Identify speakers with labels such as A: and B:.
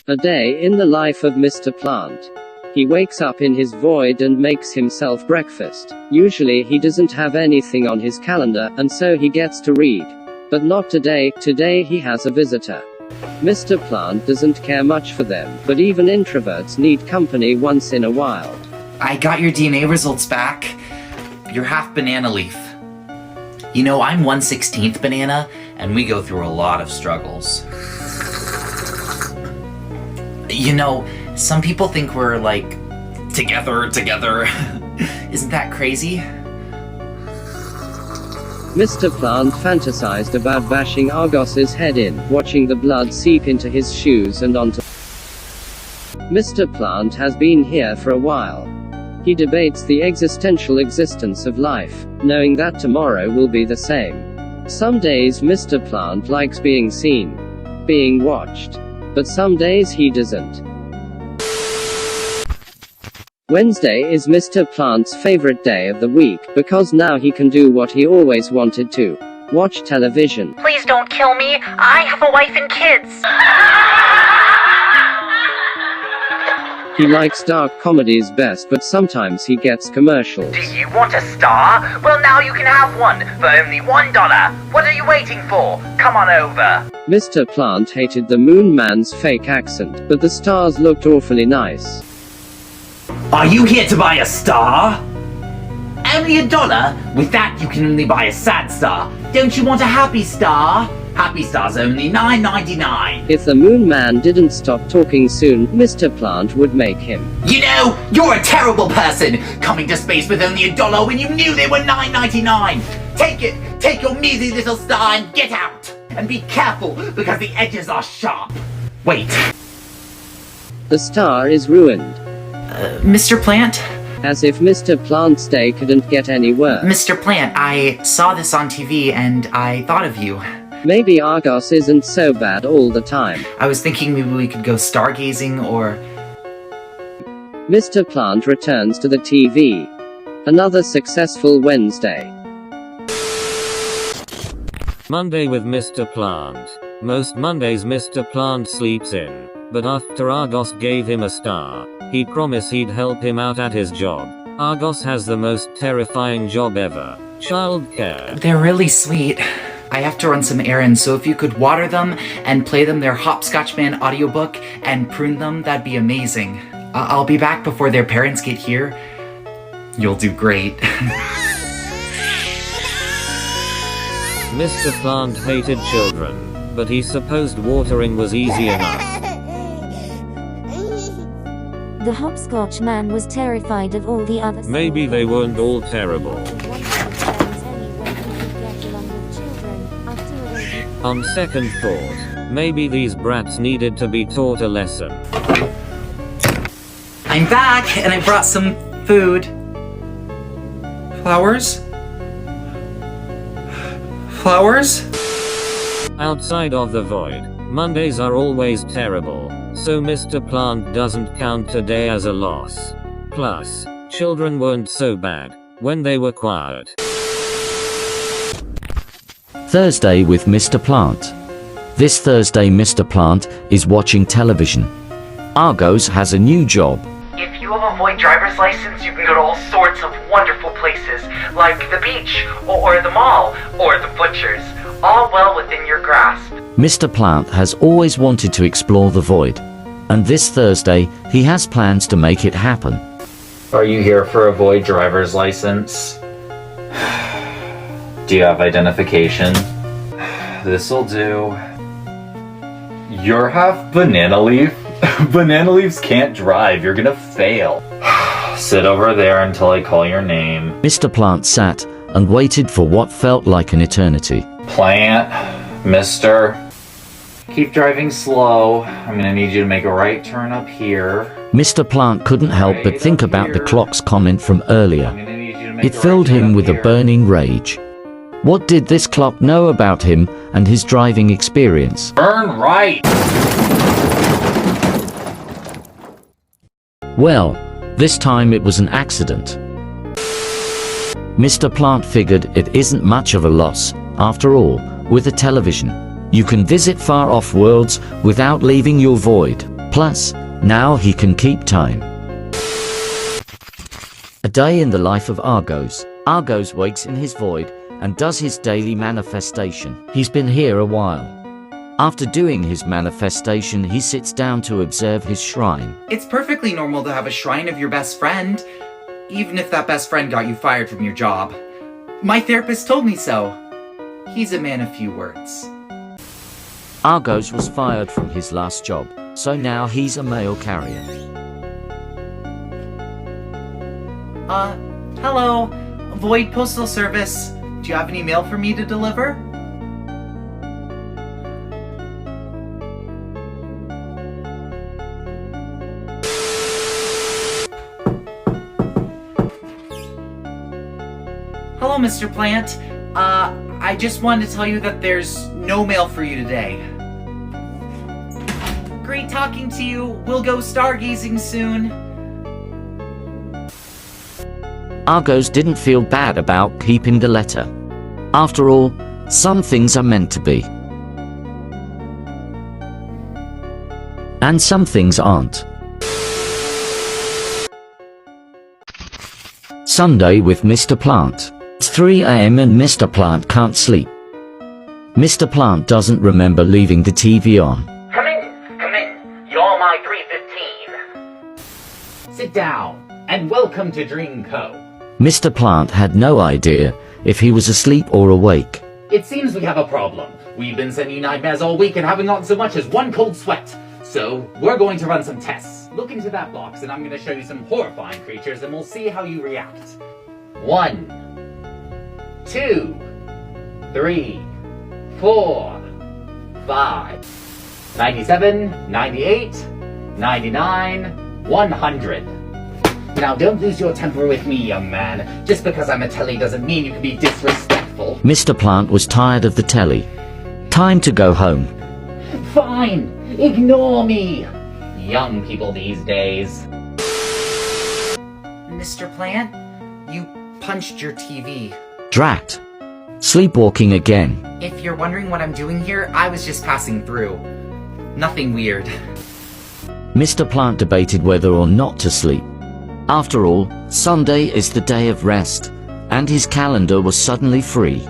A: A day in the life of Mr. Plant. He wakes up in his void and makes himself breakfast. Usually he doesn't have anything on his calendar, and so he gets to read. But not today. Today he has a visitor. Mr. Plant doesn't care much for them, but even introverts need company once in a while.
B: I got your DNA results back. You're half banana leaf. You know, I'm 1/16 banana, and we go through a lot of struggles. You know, some people think we're like, together. Isn't that crazy?
A: Mr. Plant fantasized about bashing Argos's head in, watching the blood seep into his shoes and onto. Mr. Plant has been here for a while. He debates the existential existence of life, knowing that tomorrow will be the same. Some days Mr. Plant likes being seen, being watched. But some days he doesn't. Wednesday is Mr. Plant's favorite day of the week, because now he can do what he always wanted to. Watch television.
C: Please don't kill me. I have a wife and kids.
A: He likes dark comedies best, but sometimes he gets commercials.
C: Do you want a star? Well, now you can have one for only $1. What are you waiting for? Come on over.
A: Mr. Plant hated the Moon Man's fake accent, but the stars looked awfully nice.
B: Are you here to buy a star? Only $1? With that, you can only buy a sad star. Don't you want a happy star? Happy star's only $9.99.
A: If the Moon Man didn't stop talking soon, Mr. Plant would make him.
B: You know, you're a terrible person, coming to space with only $1 when you knew they were $9.99. Take it, take your measly little star and get out. And be careful, because the edges are sharp. Wait.
A: The star is ruined.
B: Mr. Plant?
A: As if Mr. Plant's day couldn't get any worse.
B: Mr. Plant, I saw this on TV and I thought of you.
A: Maybe Argos isn't so bad all the time.
B: I was thinking maybe we could go stargazing or...
A: Mr. Plant returns to the TV. Another successful Wednesday.
D: Monday with Mr. Plant. Most Mondays Mr. Plant sleeps in. But after Argos gave him a star, he promised he'd help him out at his job. Argos has the most terrifying job ever. Childcare.
B: They're really sweet. I have to run some errands, so if you could water them and play them their Hopscotch Man audiobook and prune them, that'd be amazing. I'll be back before their parents get here. You'll do great.
D: Mr. Plant hated children, but he supposed watering was easy enough.
E: The Hopscotch Man was terrified of all the others.
D: Maybe they weren't all terrible. On second thought, maybe these brats needed to be taught a lesson.
B: I'm back, and I brought some food. Flowers? Flowers?
D: Outside of the void, Mondays are always terrible, so Mr. Plant doesn't count today as a loss. Plus, children weren't so bad when they were quiet.
F: Thursday with Mr. Plant. This Thursday Mr. Plant is watching television. Argos has a new job.
C: If you have a void driver's license, you can go to all sorts of wonderful places, like the beach, or the mall, or the butcher's, all well within your grasp.
F: Mr. Plant has always wanted to explore the void, and this Thursday he has plans to make it happen.
G: Are you here for a void driver's license? Do you have identification? This'll do. You're half banana leaf? Banana leaves can't drive, you're gonna fail. Sit over there until I call your name.
F: Mr. Plant sat and waited for what felt like an eternity.
G: Plant, mister. Keep driving slow. I'm gonna need you to make a right turn up here.
F: Mr. Plant couldn't help but think about the clock's comment from earlier. It filled him with a burning rage. What did this clock know about him and his driving experience?
G: Turn right!
F: Well, this time it was an accident. Mr. Plant figured it isn't much of a loss. After all, with a television, you can visit far-off worlds without leaving your void. Plus, now he can keep time. A day in the life of Argos. Argos wakes in his void and does his daily manifestation. He's been here a while. After doing his manifestation, he sits down to observe his shrine.
B: It's perfectly normal to have a shrine of your best friend, even if that best friend got you fired from your job. My therapist told me so. He's a man of few words.
F: Argos was fired from his last job, so now he's a mail carrier.
B: Hello, Void Postal Service. Do you have any mail for me to deliver? Hello, Mr. Plant. I just wanted to tell you that there's no mail for you today. Great talking to you. We'll go stargazing soon.
F: Argos didn't feel bad about keeping the letter. After all, some things are meant to be. And some things aren't. Sunday with Mr. Plant. It's 3 a.m. and Mr. Plant can't sleep. Mr. Plant doesn't remember leaving the TV on.
C: Come in. You're my 315.
H: Sit down, and welcome to Dream Co.
F: Mr. Plant had no idea if he was asleep or awake.
H: It seems we have a problem. We've been sending you nightmares all week and haven't gotten so much as one cold sweat. So, we're going to run some tests. Look into that box and I'm going to show you some horrifying creatures and we'll see how you react. 1, 2, 3, 4, 5, 97, 98, 99, 100. Now don't lose your temper with me, young man. Just because I'm a telly doesn't mean you can be disrespectful.
F: Mr. Plant was tired of the telly. Time to go home.
H: Fine, ignore me. Young people these days.
B: Mr. Plant, you punched your TV.
F: Drat. Sleepwalking again.
B: If you're wondering what I'm doing here, I was just passing through. Nothing weird.
F: Mr. Plant debated whether or not to sleep. After all, Sunday is the day of rest, and his calendar was suddenly free.